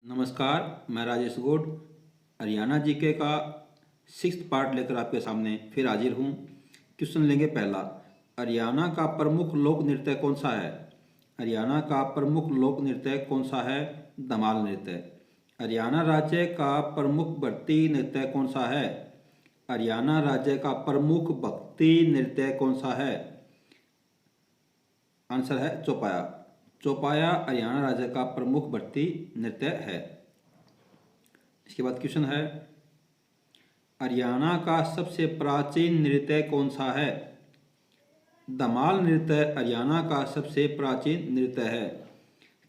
नमस्कार, मैं राजेश गोड हरियाणा जीके का 6th पार्ट लेकर आपके सामने फिर हाजिर हूँ। क्वेश्चन लेंगे पहला, हरियाणा का प्रमुख लोक नृत्य कौन सा है? हरियाणा का प्रमुख लोक नृत्य कौन सा है? धमाल नृत्य। हरियाणा राज्य का प्रमुख भक्ति नृत्य कौन सा है? हरियाणा राज्य का प्रमुख भक्ति नृत्य कौन सा है? आंसर है चौपाया। चौपाया हरियाणा राज्य का प्रमुख भक्ति नृत्य है। इसके बाद क्वेश्चन है, हरियाणा का सबसे प्राचीन नृत्य कौन सा है? धमाल नृत्य हरियाणा का सबसे प्राचीन नृत्य है।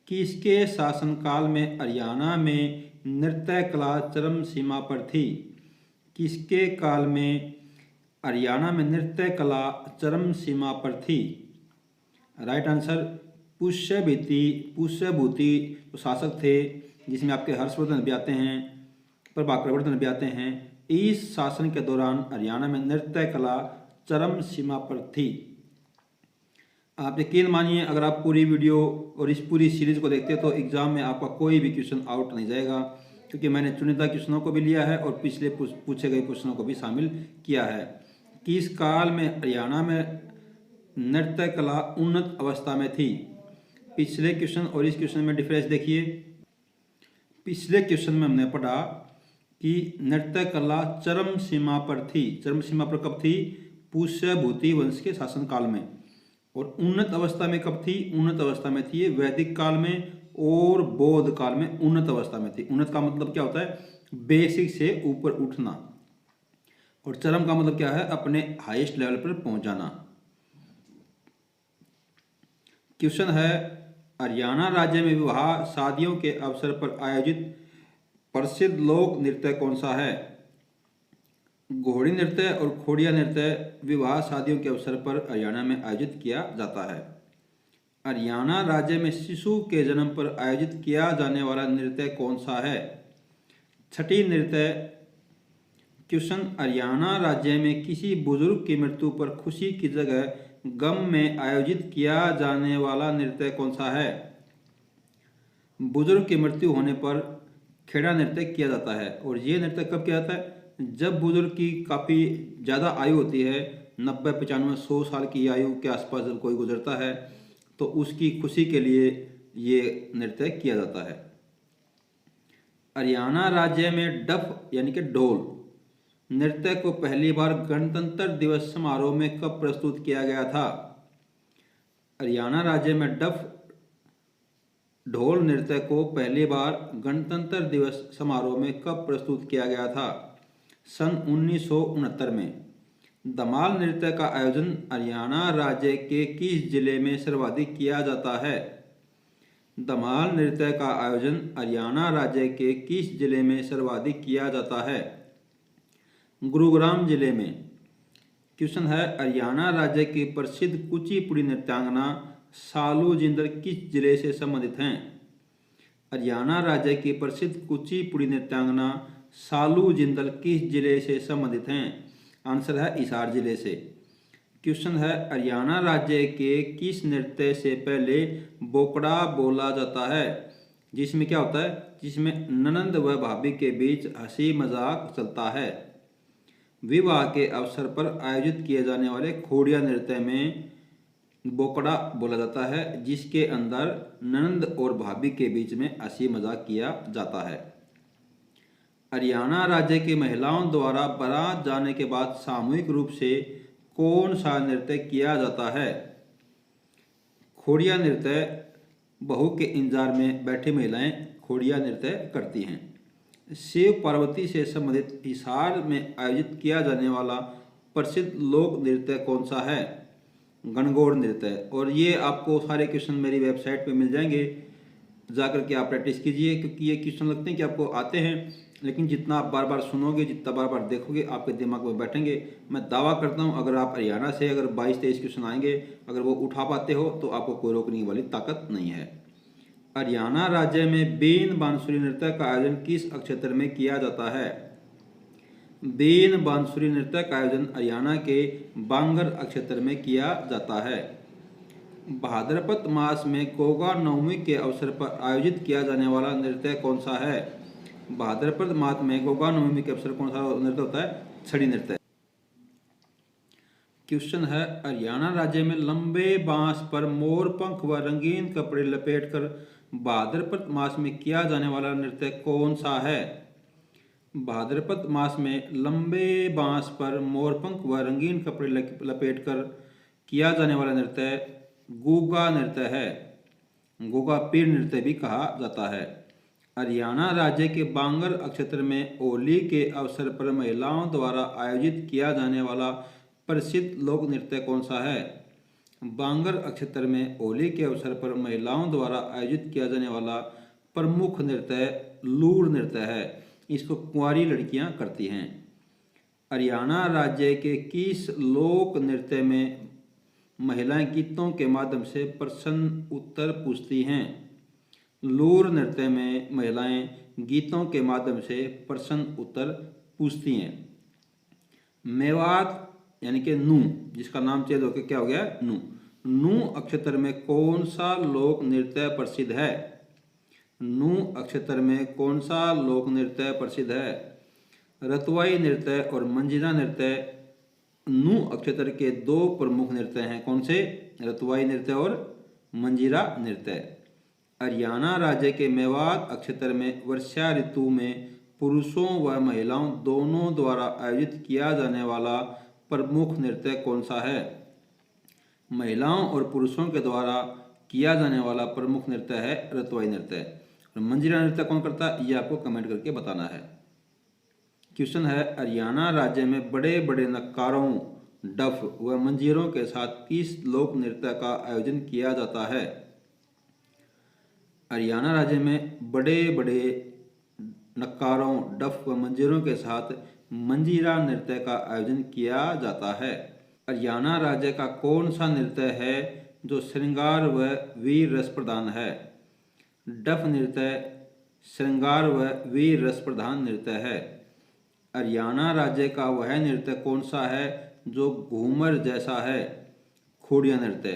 किसके शासनकाल में हरियाणा में नृत्य कला चरम सीमा पर थी? किसके काल में हरियाणा में नृत्य कला चरम सीमा पर थी? राइट आंसर पुष्यभूति शासक थे, जिसमें आपके हर्षवर्धन भी आते हैं, प्रभाकर वर्धन भी आते हैं। इस शासन के दौरान हरियाणा में नृत्य कला चरम सीमा पर थी। आप यकीन मानिए, अगर आप पूरी वीडियो और इस पूरी सीरीज को देखते हैं तो एग्जाम में आपका कोई भी क्वेश्चन आउट नहीं जाएगा, क्योंकि मैंने चुनिंदा क्वेश्चनों को भी लिया है और पिछले पूछे गए क्वेश्चनों को भी शामिल किया है। किस काल में हरियाणा में नृत्य कला उन्नत अवस्था में थी? पिछले क्वेश्चन और इस क्वेश्चन में डिफरेंस देखिए। पिछले क्वेश्चन में हमने पढ़ा कि नृत्य कला चरम सीमा पर थी। चरम सीमा पर कब थी? पुष्यभूति वंश के शासनकाल में। और उन्नत अवस्था में कब थी? उन्नत अवस्था में थी वैदिक काल में और बौद्ध काल में उन्नत अवस्था में थी। उन्नत का मतलब क्या होता है? बेसिक से ऊपर उठना। और चरम का मतलब क्या है? अपने हाईएस्ट लेवल पर पहुंच जाना। क्वेश्चन है, हरियाणा राज्य में विवाह शादियों के अवसर पर आयोजित प्रसिद्ध लोक नृत्य कौन सा है? घोड़ी नृत्य और खोड़िया नृत्य विवाह शादियों के अवसर पर हरियाणा में आयोजित किया जाता है। हरियाणा राज्य में शिशु के जन्म पर आयोजित किया जाने वाला नृत्य कौन सा है? छठी नृत्य। क्वेश्चन, हरियाणा राज्य में किसी बुजुर्ग की मृत्यु पर खुशी की जगह गम में आयोजित किया जाने वाला नृत्य कौन सा है? बुजुर्ग की मृत्यु होने पर खेड़ा नृत्य किया जाता है। और ये नृत्य कब किया जाता है? जब बुजुर्ग की काफ़ी ज़्यादा आयु होती है, 90, 95, 100 साल की आयु के आसपास जब कोई गुजरता है तो उसकी खुशी के लिए ये नृत्य किया जाता है। हरियाणा राज्य में डफ यानी कि ढोल नृत्य को पहली बार गणतंत्र दिवस समारोह में कब प्रस्तुत किया गया था? हरियाणा राज्य में डफ ढोल नृत्य को पहली बार गणतंत्र दिवस समारोह में कब प्रस्तुत किया गया था? सन 1969 में। धमाल नृत्य का आयोजन हरियाणा राज्य के किस जिले में सर्वाधिक किया जाता है? धमाल नृत्य का आयोजन हरियाणा राज्य के किस जिले में सर्वाधिक किया जाता है? गुरुग्राम जिले में। क्वेश्चन है, हरियाणा राज्य की प्रसिद्ध कुचिपुड़ी नृत्यांगना सालू जिंदल किस जिले से संबंधित हैं? हरियाणा राज्य की प्रसिद्ध कुचिपुड़ी नृत्यांगना सालू जिंदल किस जिले से संबंधित हैं? आंसर है हिसार जिले से। क्वेश्चन है, हरियाणा राज्य के किस नृत्य से पहले बोकड़ा बोला जाता है? जिसमें क्या होता है? जिसमें ननंद व भाभी के बीच हंसी मजाक चलता है। विवाह के अवसर पर आयोजित किए जाने वाले खोड़िया नृत्य में बोकड़ा बोला जाता है, जिसके अंदर ननंद और भाभी के बीच में हंसी मजाक किया जाता है। हरियाणा राज्य की महिलाओं द्वारा बारात जाने के बाद सामूहिक रूप से कौन सा नृत्य किया जाता है? खोड़िया नृत्य। बहू के इंतजार में बैठी महिलाएं खोड़िया नृत्य करती हैं। शिव पार्वती से संबंधित हिसार में आयोजित किया जाने वाला प्रसिद्ध लोक नृत्य कौन सा है? गणगौर नृत्य। और ये आपको सारे क्वेश्चन मेरी वेबसाइट पे मिल जाएंगे, जाकर के आप प्रैक्टिस कीजिए, क्योंकि ये क्वेश्चन लगते हैं कि आपको आते हैं, लेकिन जितना आप बार बार सुनोगे, जितना बार बार देखोगे, आपके दिमाग में बैठेंगे। मैं दावा करता हूँ, अगर आप हरियाणा से अगर 22-23 क्वेश्चन आएंगे, अगर वो उठा पाते हो तो आपको कोई रोकने वाली ताकत नहीं है। हरियाणा राज्य में बीन बांसुरी नृत्य का आयोजन किस अक्षेत्र में किया जाता है? बीन बांसुरी नृत्य का आयोजन हरियाणा के बांगर अक्षेत्र में किया जाता है। भाद्रपद मास में गोगा नवमी के अवसर पर आयोजित किया जाने वाला नृत्य कौन सा है? भाद्रपद मास में गोगा नवमी के अवसर कौन सा नृत्य होता है? छड़ी नृत्य। क्वेश्चन है, हरियाणा राज्य में लंबे बांस पर मोर पंख व रंगीन कपड़े लपेटकर भाद्रपद मास में किया जाने वाला नृत्य कौन सा है? भाद्रपद मास में लंबे बांस पर मोरपंख व रंगीन कपड़े लपेटकर किया जाने वाला नृत्य गुग्गा नृत्य है। गुग्गा पीर नृत्य भी कहा जाता है। हरियाणा राज्य के बांगर क्षेत्र में होली के अवसर पर महिलाओं द्वारा आयोजित किया जाने वाला प्रसिद्ध लोक नृत्य कौन सा है? बांगर क्षेत्र में होली के अवसर पर महिलाओं द्वारा आयोजित किया जाने वाला प्रमुख नृत्य लूर नृत्य है। इसको कुंवारी लड़कियां करती हैं। हरियाणा राज्य के किस लोक नृत्य में महिलाएं गीतों के माध्यम से प्रश्न उत्तर पूछती हैं? लूर नृत्य में महिलाएं गीतों के माध्यम से प्रश्न उत्तर पूछती हैं। मेवात यानी कि नू, जिसका नाम चेंज होकर क्या हो गया? नू। नू क्षेत्र में कौन सा लोक नृत्य प्रसिद्ध है? नू क्षेत्र में कौन सा लोक नृत्य प्रसिद्ध है? रतवाई नृत्य और मंजीरा नृत्य नू क्षेत्र के दो प्रमुख नृत्य हैं। कौन से? रतवाई नृत्य और मंजीरा नृत्य। हरियाणा राज्य के मेवात क्षेत्र में वर्षा ऋतु में पुरुषों व महिलाओं दोनों द्वारा आयोजित किया जाने वाला प्रमुख नृत्य कौन सा है? महिलाओं और पुरुषों के द्वारा किया जाने वाला प्रमुख नृत्य है रतवाई नृत्य। और मंजीरा नृत्य कौन करता है, ये आपको कमेंट करके बताना है। क्वेश्चन है, हरियाणा राज्य में बड़े बड़े नक्कारों, डफ व मंजीरों के साथ किस लोक नृत्य का आयोजन किया जाता है? हरियाणा राज्य में बड़े बड़े नक्कारों, डफ व मंजीरों के साथ मंजीरा नृत्य का आयोजन किया जाता है। हरियाणा राज्य का कौन सा नृत्य है जो श्रृंगार व वीर रस प्रधान है? डफ नृत्य श्रृंगार व वीर रस प्रधान नृत्य है। हरियाणा राज्य का वह नृत्य कौन सा है जो घूमर जैसा है? खोड़िया नृत्य,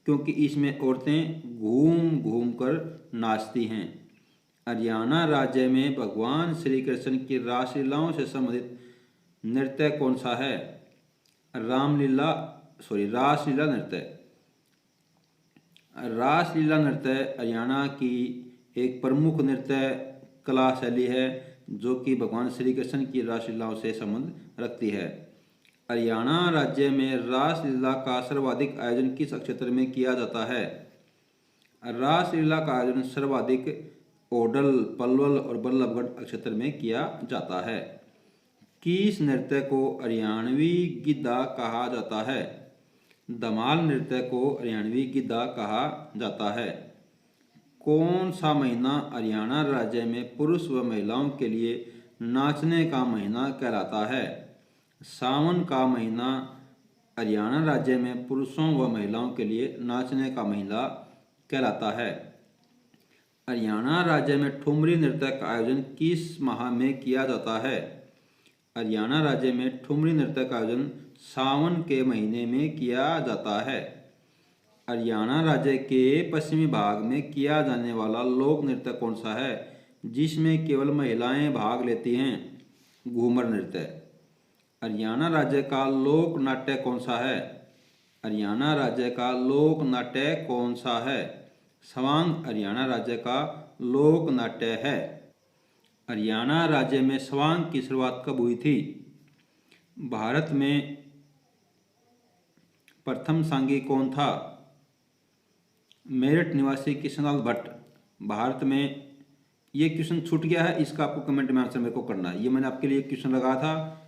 क्योंकि इसमें औरतें घूम घूम कर नाचती हैं। हरियाणा राज्य में भगवान श्री कृष्ण की रासलीलाओं से संबंधित नृत्य कौन सा है? रासलीला नृत्य। रासलीला नृत्य हरियाणा की एक प्रमुख नृत्य कला शैली है जो कि भगवान श्री कृष्ण की रासलीलाओं से संबंध रखती है। हरियाणा राज्य में रासलीला का सर्वाधिक आयोजन किस क्षेत्र में किया जाता है? रासलीला का आयोजन सर्वाधिक ओडल, पलवल और बल्लभगढ़ क्षेत्र में किया जाता है। किस नृत्य को हरियाणवी गिद्धा कहा जाता है? धमाल नृत्य को हरियाणवी गिद्धा कहा जाता है। कौन सा महीना हरियाणा राज्य में पुरुष व महिलाओं के लिए नाचने का महीना कहलाता है? सावन का महीना हरियाणा राज्य में पुरुषों व महिलाओं के लिए नाचने का महीना कहलाता है। हरियाणा राज्य में ठुमरी नृत्य का आयोजन किस माह में किया जाता है? हरियाणा राज्य में ठुमरी नृत्य का आयोजन सावन के महीने में किया जाता है। हरियाणा राज्य के पश्चिमी भाग में किया जाने वाला लोक नृत्य कौन सा है जिसमें केवल महिलाएं भाग लेती हैं? घूमर नृत्य। हरियाणा राज्य का लोक नाट्य कौन सा है? हरियाणा राज्य का लोक नाट्य कौन सा है? स्वांग हरियाणा राज्य का लोक नाट्य है। हरियाणा राज्य में स्वांग की शुरुआत कब हुई थी? भारत में प्रथम सांगी कौन था? मेरठ निवासी कृष्णलाल भट्ट। भारत में ये क्वेश्चन छूट गया है, इसका आपको कमेंट में आंसर मेरे को करना है। ये मैंने आपके लिए क्वेश्चन लगाया था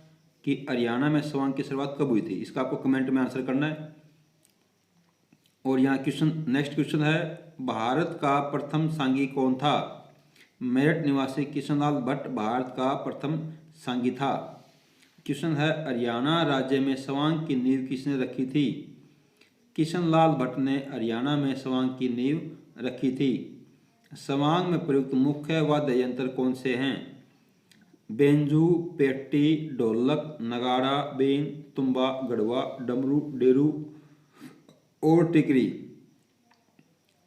कि हरियाणा में स्वांग की शुरुआत कब हुई थी, इसका आपको कमेंट में आंसर करना है। और यहाँ क्वेश्चन, नेक्स्ट क्वेश्चन है, भारत का प्रथम सांगी कौन था? मेरठ निवासी कृष्णलाल भट्ट भारत का प्रथम सांगी था। क्वेश्चन है, हरियाणा राज्य में स्वांग की नींव किसने रखी थी? कृष्णलाल भट्ट ने हरियाणा में स्वांग की नींव रखी थी। स्वांग में प्रयुक्त मुख्य वाद्य यंत्र कौन से हैं? बेंजू, पेटी, ढोलक, नगाड़ा, बीन, तुम्बा, गढ़वा, डमरू, डेरू और टिकरी।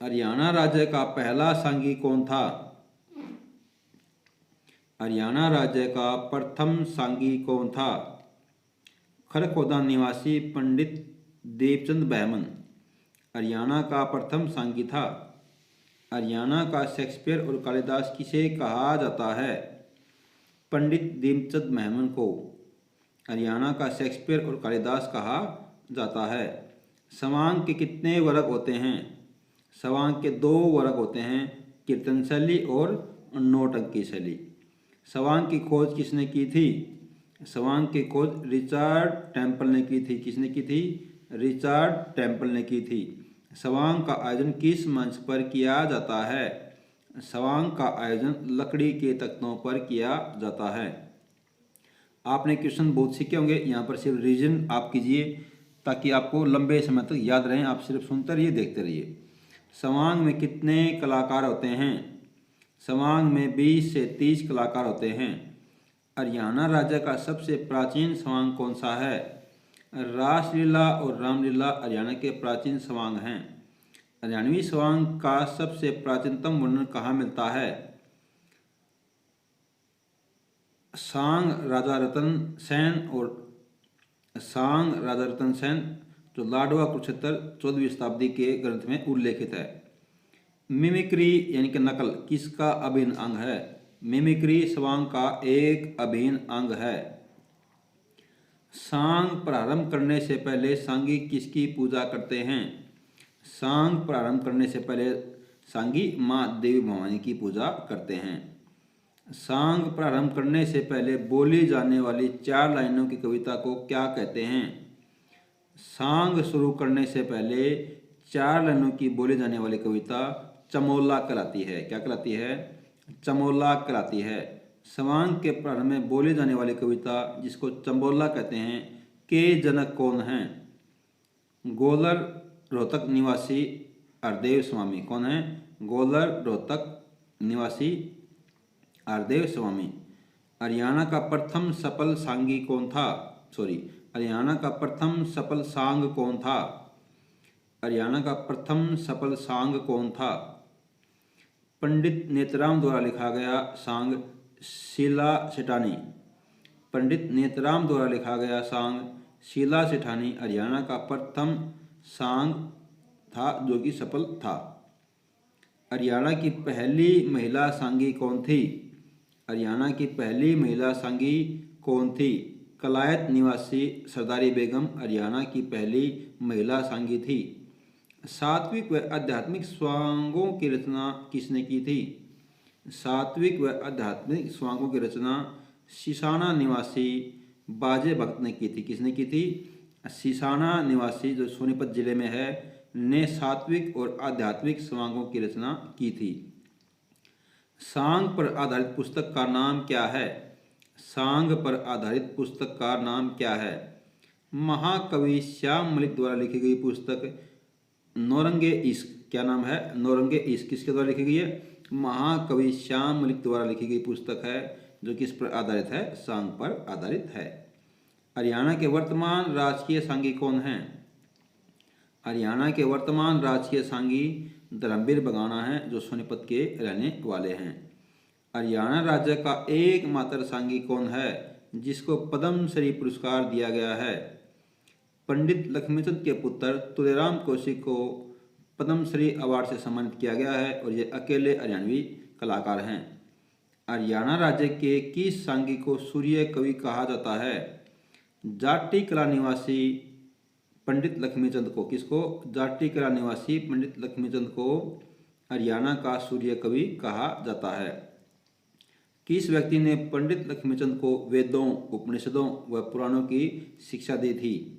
हरियाणा राज्य का पहला सांगी कौन था? हरियाणा राज्य का प्रथम सांगी कौन था? खरखोदा निवासी पंडित देवचंद बहमन हरियाणा का प्रथम सांगी था। हरियाणा का शेक्सपियर और कालिदास किसे कहा जाता है? पंडित देवचंद बहमन को हरियाणा का शेक्सपियर और कालिदास कहा जाता है। सवांग के कितने वर्ग होते हैं? सवांग के 2 वर्ग होते हैं, कीर्तन शैली और नौटंकी शैली। सवांग की खोज किसने की थी? सवांग की खोज रिचर्ड टेम्पल ने की थी। किसने की थी? रिचर्ड टेम्पल ने की थी। सवांग का आयोजन किस मंच पर किया जाता है? सवांग का आयोजन लकड़ी के तख्तों पर किया जाता है। आपने क्वेश्चन बहुत सीखे होंगे, यहाँ पर सिर्फ रिवीजन आप कीजिए ताकि आपको लंबे समय तक याद रहें। आप सिर्फ सुनते रहिए, देखते रहिए। सवांग में कितने कलाकार होते हैं? सवांग में 20 से 30 कलाकार होते हैं। हरियाणा राज्य का सबसे प्राचीन सवांग कौन सा है? रासलीला और रामलीला हरियाणा के प्राचीन सवांग हैं। हरियाणवी सवांग का सबसे प्राचीनतम वर्णन कहाँ मिलता है? सांग राजा रतन सेन जो लाडवा कुरुक्षेत्र 14वीं शताब्दी के ग्रंथ में उल्लेखित है। मिमिक्री यानी कि नकल किसका अभिन्न अंग है? मिमिक्री सवांग का एक अभिन्न अंग है। सांग प्रारंभ करने से पहले सांगी किसकी पूजा करते हैं? सांग प्रारंभ करने से पहले सांगी माँ देवी भवानी की पूजा करते हैं। सांग प्रारंभ करने से पहले बोली जाने वाली 4 लाइनों की कविता को क्या कहते हैं? सांग शुरू करने से पहले 4 लाइनों की बोली जाने वाली कविता चमोला कहलाती है। क्या कहलाती है? चमोला कहलाती है। सवांग के प्रारंभ में बोली जाने वाली कविता जिसको चंबोला कहते हैं के जनक कौन हैं? गोलर रोहतक निवासी हरदेव स्वामी। कौन है? गोलर रोहतक निवासी हरदेव स्वामी। हरियाणा का प्रथम सफल सांगी कौन था? हरियाणा का प्रथम सफल सांग कौन था? हरियाणा का प्रथम सफल सांग कौन था? पंडित नेतराम द्वारा लिखा गया सांग शीला सेठानी। पंडित नेतराम द्वारा लिखा गया सांग शीला सेठानी हरियाणा का प्रथम सांग था जो कि सफल था। हरियाणा की पहली महिला सांगी कौन थी? हरियाणा की पहली महिला सांगी कौन थी? कलायत निवासी सरदारी बेगम हरियाणा की पहली महिला सांगी थी। सात्विक व आध्यात्मिक स्वांगों की रचना किसने की थी? सात्विक व आध्यात्मिक स्वांगों की रचना सिसाना निवासी बाजे भक्त ने की थी। किसने की थी? सिसाना निवासी जो सोनीपत जिले में है ने सात्विक और आध्यात्मिक स्वांगों की रचना की थी। सांग पर आधारित पुस्तक का नाम क्या है? सांग पर आधारित पुस्तक का नाम क्या है? महाकवि श्याम मलिक द्वारा लिखी गई पुस्तक नौरंगे इश्क। क्या नाम है? नौरंगे इश्क किसके द्वारा लिखी गई है? महाकवि श्याम मलिक द्वारा लिखी गई पुस्तक है जो किस पर आधारित है? सांग पर आधारित है। हरियाणा के वर्तमान राजकीय सांगी कौन हैं? हरियाणा के वर्तमान राजकीय सांगी धर्मवीर बगाना हैं जो सोनीपत के रहने वाले हैं। हरियाणा राज्य का एकमात्र सांगी कौन है जिसको पद्मश्री पुरस्कार दिया गया है? पंडित लक्ष्मीचंद के पुत्र तुलेराम कौशिक को पद्मश्री अवार्ड से सम्मानित किया गया है और ये अकेले हरियाणवी कलाकार हैं। हरियाणा राज्य के किस सांगी को सूर्य कवि कहा जाता है? जाटी कला निवासी पंडित लक्ष्मीचंद को। किसको? जाटी कला निवासी पंडित लक्ष्मीचंद को हरियाणा का सूर्य कवि कहा जाता है। किस व्यक्ति ने पंडित लक्ष्मीचंद को वेदों, उपनिषदों व पुराणों की शिक्षा दी थी?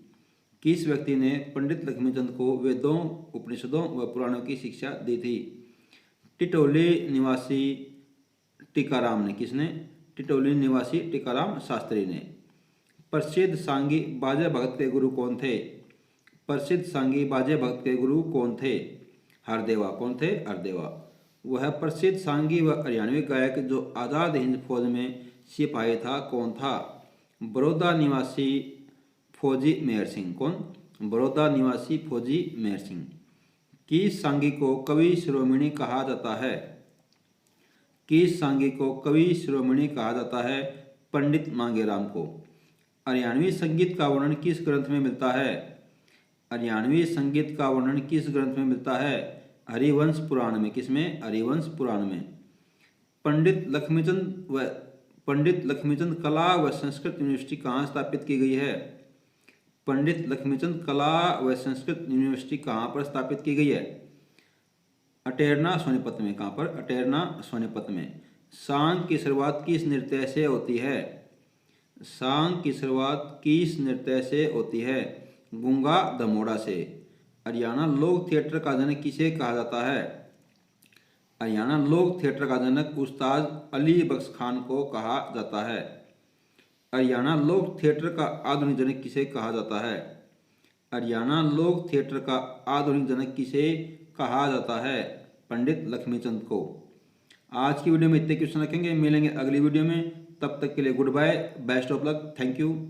किस व्यक्ति ने पंडित लक्ष्मीचंद को वेदों, उपनिषदों व पुराणों की शिक्षा दी थी? टिटोली निवासी टीकाराम ने। किसने? टिटोली निवासी टीकाराम शास्त्री ने। प्रसिद्ध सांगी बाजे भगत के गुरु कौन थे? प्रसिद्ध सांगी बाजे भगत के गुरु कौन थे? हरदेवा। कौन थे? हरदेवा। वह प्रसिद्ध सांगी व हरियाणवी गायक जो आज़ाद हिंद फौज में सिपाही था कौन था? बड़ौदा निवासी फौजी मेहर सिंह। कौन? बड़ौदा निवासी फौजी मेहर सिंह। किस सांगी को कवि शिरोमणि कहा जाता है? किस सांगी को कवि शिरोमणि कहा जाता है? पंडित मांगेराम को। हरियाणवी संगीत का वर्णन किस ग्रंथ में मिलता है? हरियाणवी संगीत का वर्णन किस ग्रंथ में मिलता है? हरिवंश पुराण में। किसमें? हरिवंश पुराण में। पंडित लक्ष्मीचंद कला व संस्कृत यूनिवर्सिटी कहाँ स्थापित की गई है? पंडित लक्ष्मीचंद कला व संस्कृत यूनिवर्सिटी कहाँ पर स्थापित की गई है? अटेरना सोनीपत में। कहाँ पर? अटेरना सोनीपत में। सांग की शुरुआत किस नृत्य से होती है? सांग की शुरुआत किस नृत्य से होती है? गूंगा दमोड़ा से। हरियाणा लोक थिएटर का जनक किसे कहा जाता है? हरियाणा लोक थिएटर का जनक उस्ताद अली बख्श खान को कहा जाता है। हरियाणा लोक थिएटर का आधुनिक जनक किसे कहा जाता है? हरियाणा लोक थिएटर का आधुनिक जनक किसे कहा जाता है? पंडित लक्ष्मीचंद को। आज की वीडियो में इतने क्वेश्चन रखेंगे, मिलेंगे अगली वीडियो में। तब तक के लिए goodbye, best of luck, thank you.